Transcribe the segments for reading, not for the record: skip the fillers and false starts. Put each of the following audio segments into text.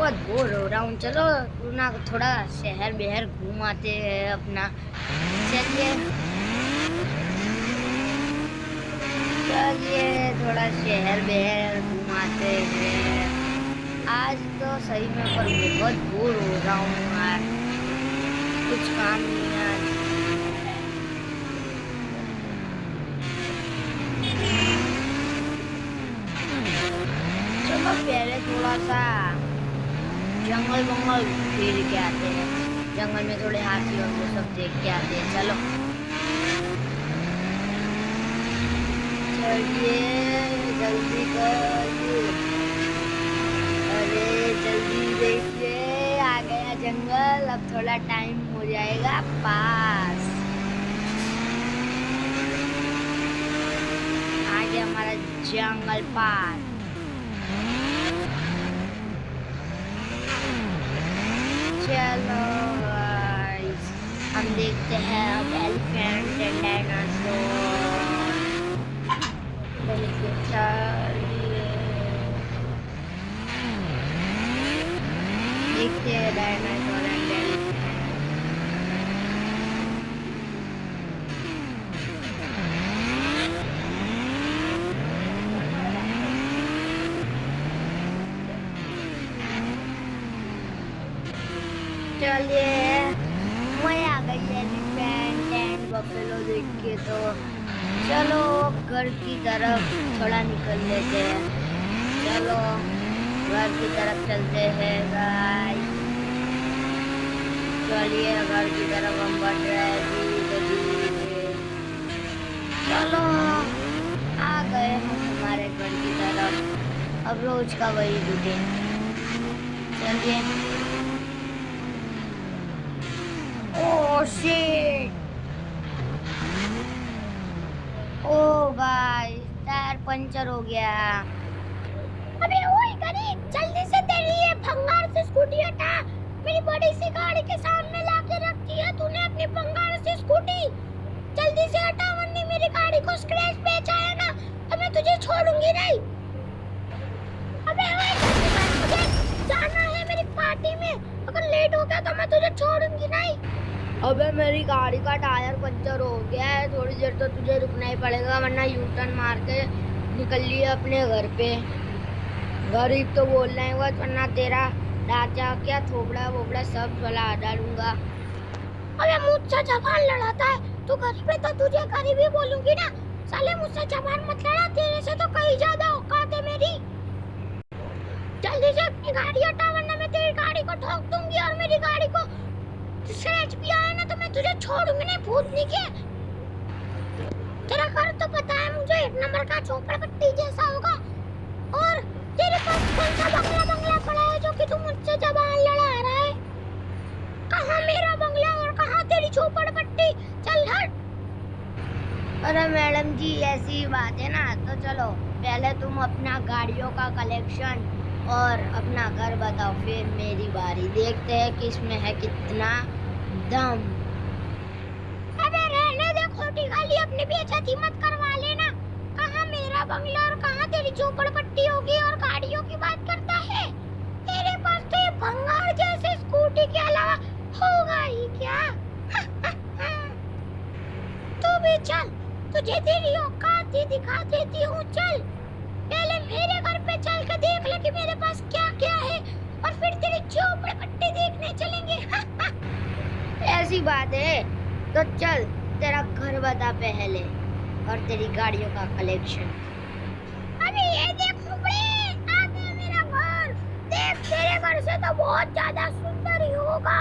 बहुत बोर हो रहा हूँ। चलो ना थोड़ा शहर बेहर घूम आते हैं अपना। चलिए चलिए थोड़ा शहर बेहर घूम आते हैं। आज तो सही में पर बहुत बोर हो रहा हूँ यार, कुछ काम नहीं है आज। चलो पहले थोड़ा सा जंगल वंगल फिर के आते हैं। जंगल में थोड़े हाथी और वो सब देख के आते हैं। चलो चलिए जल्दी करिए, अरे जल्दी देखिए आ गया जंगल। अब थोड़ा टाइम हो जाएगा पास। आ गया हमारा जंगल पास। चलो गाइस, हम देखते हैं अब एलिफेंट एंड डायनासोर। देखते हैं डायनासोर एंड एलिफेंट। चलिए मैं आ गई एलिफेंट एंड बफेलो देख के। तो चलो घर की तरफ थोड़ा निकल लेते हैं। चलो घर की तरफ चलते हैं गाइस। चलिए घर की तरफ हम बढ़ रहे हैं धीरे धीरे। चलो आ गए हम हमारे घर की तरफ। अब रोज का वही रूटीन। चलिए ओह शिट, ओह गाइस टायर पंचर हो गया। अबे ओए गरीब, जल्दी से तेरी ये भंगार से स्कूटी हटा। मेरी बड़ी सी गाड़ी के सामने लाके रखती है तूने अपनी भंगार से स्कूटी। जल्दी से हटा वरना मेरी गाड़ी को स्क्रैच पेच आया ना तो मैं तुझे छोड़ूंगी नहीं। अबे ओए मुझे जाना है मेरी पार्टी में, अगर लेट हो गया तो मैं तुझे छोड़ूंगी नहीं। अबे मेरी गाड़ी का टायर पंचर हो गया है, थोड़ी देर तो तुझे रुकना ही पड़ेगा वरना यू टर्न मार के निकल लिए अपने घर पे। गरीब तो बोल रहे हैं वरना तेरा डाचा क्या थोबड़ा वोबड़ा सब जला डालूंगा। अबे मुझसे जबान लड़ाता है तू, गरीब है तो तुझे गरीब ही बोलूंगी ना। साले मुझसे जबान मत लड़ा, तेरे से तो कहीं ज्यादा औकात है मेरी। जल्दी से अपनी गाड़ी हटा वरना मैं तेरी गाड़ी को ठोक दूंगी और मेरी गाड़ी को स्क्रैच भी आया ना तो मैं तुझे छोड़ूंगी नहीं भूतनी के। तेरा घर तो पता है मुझे, एक नंबर का झोपड़पट्टी जैसा होगा। और तेरे पास कौन सा बंगला बंगला पड़ा है जो कि तू मुझसे जबान लड़ा रहा है? कहाँ मेरा बंगला और कहाँ तेरी झोपड़पट्टी? चल हट। अरे मैडम जी ऐसी बात है ना, तो चलो पहले तुम अपना गाड़ियों का कलेक्शन और अपना घर बताओ, फिर मेरी बारी। देखते हैं किसमें है कितना दम। अबे रहने दे, खोटी गाली अपनी भी बेइज्जती मत करवा लेना। कहाँ मेरा बंगला और कहाँ तेरी झोपड़पट्टी होगी और गाड़ियों की बात करता है? तेरे पास तो ये भंगार जैसे स्कूटी के अलावा होगा ही क्या? तू भी चल, तुझे तेरी औकात ही दिखा देती हूँ। चल पहले मेरे घर पे चल के देख ले कि मेरे पास क्या क्या है और फिर तेरी झोपड़पट्टी देखने चलेंगे। ऐसी बात है तो चल तेरा घर बता पहले और तेरी गाड़ियों का कलेक्शन। अरे ये देख आ गया मेरा घर। देख तेरे घर से तो बहुत ज्यादा सुंदर ही होगा।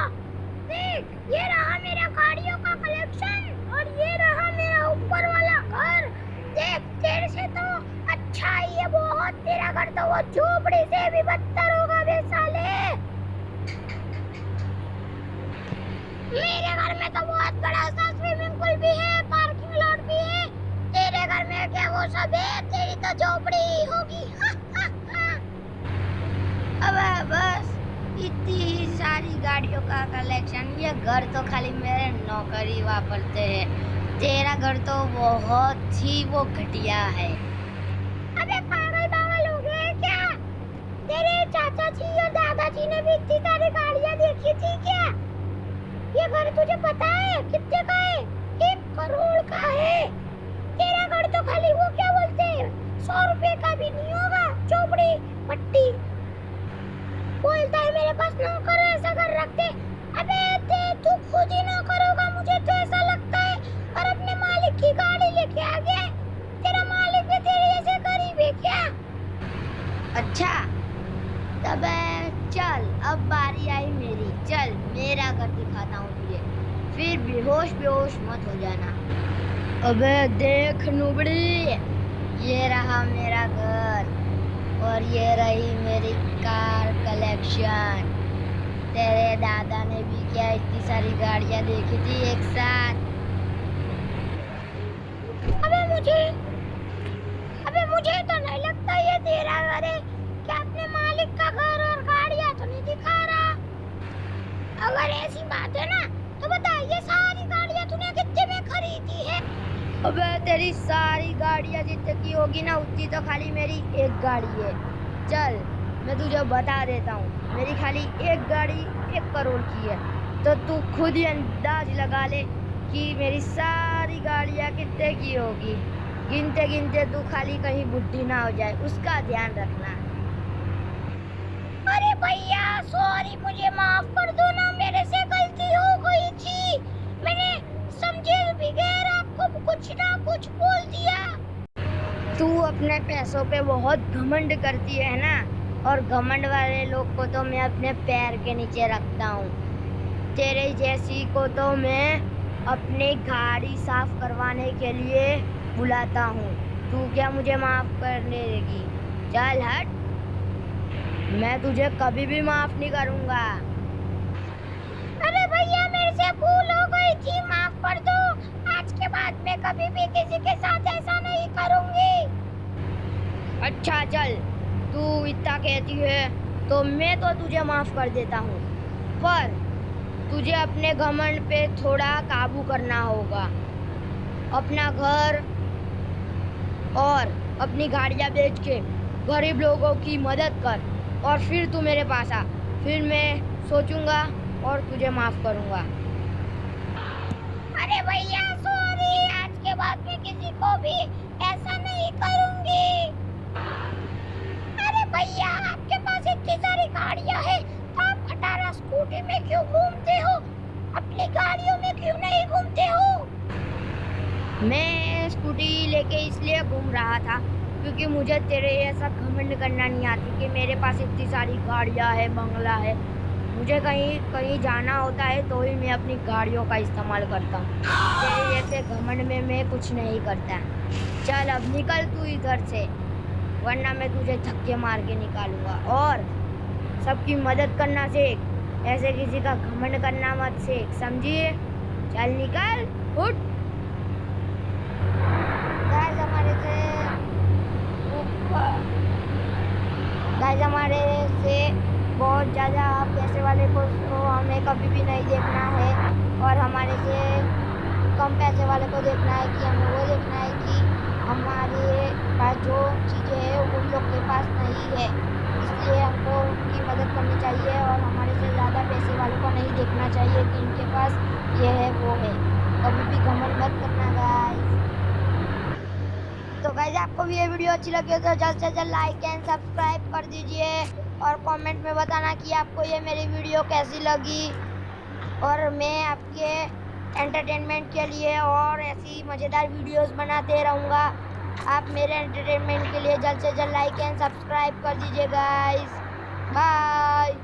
देख ये रहा मेरा गाड़ियों का कलेक्शन और ये रहा मेरा ऊपर वाला घर। देख तेरे से तो अच्छा ही है बहुत, तेरा घर तो वो झोपड़ी से भी बदतर होगा बे साले। मेरे घर में तो बहुत बड़ा सा स्विमिंग पूल भी है, पार्किंग लॉट भी है। तेरे घर में क्या वो सब है? तेरी तो झोपड़ी ही होगी। अब बस इतनी सारी गाड़ियों का कलेक्शन, ये घर तो खाली मेरे नौकर ही वापरते हैं। तेरा घर तो बहुत ही वो घटिया है। अबे पागल पागल हो गए क्या? तेरे चाचा जी और दादा जी ने भी इतनी सारी गाड़ियाँ देखी थी क्या? ये घर तुझे पता है कितने का है? 1 करोड़ का है। तेरा घर तो खाली वो क्या बोलते हैं 100 रुपए का भी नहीं होगा। चौपड़ी पट्टी बोलता है मेरे पास नौकर है, ऐसा कर रखते। अबे तू खुद ही नौकर होगा, मुझे तो ऐसा लगता है। और अपने मालिक की गाड़ी लेके आ गया। तेरा मालिक भी तेरे जैसे गरीब है क्या? अच्छा तब चल, अब बारी आई मेरी। चल मेरा घर दिखाता हूँ तुझे, फिर बेहोश बेहोश मत हो जाना। अबे देख नुबड़ी, ये रहा मेरा घर और ये रही मेरी कार कलेक्शन। तेरे दादा ने भी क्या इतनी सारी गाड़ियाँ देखी थी एक साथ? अबे मुझे तो नहीं लगता ये तेरा घर है। क्या अपने मालिक का घर और गाड़ियाँ तो नहीं दिखा रहा? अगर ऐसी बात है ना तो बता, ये सारी गाड़ियाँ तूने कितने में खरीदी है? अबे तेरी सारी गाड़ियाँ जितने की होगी ना उतनी तो खाली मेरी एक गाड़ी है। चल मैं तुझे बता देता हूँ, मेरी खाली एक गाड़ी 1 करोड़ की है। तो तू खुद ही अंदाज लगा ले कि मेरी सारी गाड़ियाँ कितने की होगी। गिनते गिनते तू खाली कहीं बुढ़ी ना हो जाए, उसका ध्यान रखना। अरे भैया सॉरी, मुझे माफ कर दो ना, मेरे से गलती हो गई थी। मैंने समझे बगैर आपको कुछ ना कुछ बोल दिया। तू अपने पैसों पे बहुत घमंड करती है ना, और घमंड वाले लोग को तो मैं अपने पैर के नीचे रखता हूँ। तेरे जैसी को तो मैं अपनी गाड़ी साफ करवाने के लिए बुलाता हूँ। तू क्या मुझे माफ कर देगी? चल हट, मैं तुझे कभी भी माफ नहीं करूँगा। अरे भैया मेरे से भूल हो गई थी, माफ कर दो। आज के बाद मैं कभी भी किसी के साथ ऐसा नहीं करूँगी। अच्छा चल, तू इतना कहती है तो मैं तो तुझे माफ कर देता हूँ, पर तुझे अपने घमंड पे थोड़ा काबू करना होगा। अपना घर और अपनी गाड़ियाँ बेच के गरीब लोगों की मदद कर और फिर तू मेरे पास आ, फिर मैं सोचूंगा और तुझे माफ करूंगा। अरे भैया सॉरी, आज के बाद मैं किसी को भी ऐसा नहीं करूंगी। अरे भैया आपके पास इतनी सारी गाड़ियाँ हैं, तो आप खटारा स्कूटी में क्यों घूमते हो? अपनी गाड़ियों में क्यों नहीं घूमते हो? मैं स्कूटी लेके इसलिए घूम रहा था क्योंकि मुझे तेरे ऐसा घमंड करना नहीं आती कि मेरे पास इतनी सारी गाड़ियाँ है, बंगला है। मुझे कहीं कहीं जाना होता है तो ही मैं अपनी गाड़ियों का इस्तेमाल करता हूँ। तेरे जैसे घमंड में मैं कुछ नहीं करता। चल अब निकल तू इधर से, वरना मैं तुझे धक्के मार के निकालूंगा। और सबकी मदद करना सीख, ऐसे किसी का घमंड करना मत सीख, समझिए? चल निकल, उठ। गाइस हमारे से बहुत ज़्यादा पैसे वाले को हमें कभी भी नहीं देखना है, और हमारे से कम पैसे वाले को देखना है कि हमें वो देखना है कि हमारे पास जो चीज़ें हैं उन लोग के पास नहीं है। इसलिए हमको उनकी मदद करनी चाहिए और हमारे से ज़्यादा पैसे वालों को नहीं देखना चाहिए कि इनके पास ये है वो है। कभी भी घमंड मत करना गाइस। तो गाइस आपको भी ये वीडियो अच्छी लगी हो तो जल्द से जल्द लाइक एंड सब्सक्राइब कर दीजिए, और कमेंट में बताना कि आपको ये मेरी वीडियो कैसी लगी। और मैं आपके एंटरटेनमेंट के लिए और ऐसी मज़ेदार वीडियोस बनाते रहूँगा। आप मेरे एंटरटेनमेंट के लिए जल्द से जल्द लाइक एंड सब्सक्राइब कर दीजिए गाइस। बाय।